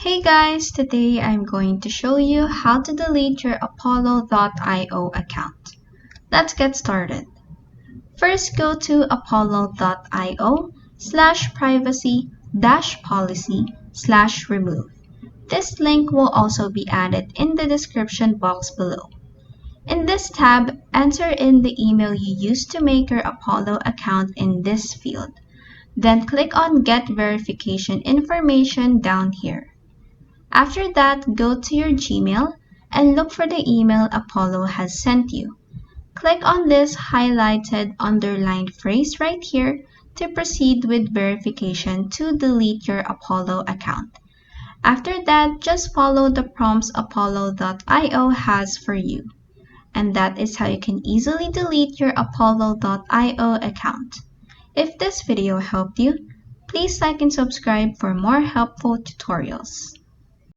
Hey guys, today I'm going to show you how to delete your apollo.io account. Let's get started. First, go to apollo.io/privacy-policy/remove. This link will also be added in the description box below. In this tab, enter in the email you used to make your Apollo account in this field. Then click on Get Verification Information down here. After that, go to your Gmail and look for the email Apollo has sent you. Click on this highlighted underlined phrase right here to proceed with verification to delete your Apollo account. After that, just follow the prompts apollo.io has for you. And that is how you can easily delete your apollo.io account. If this video helped you, please like and subscribe for more helpful tutorials.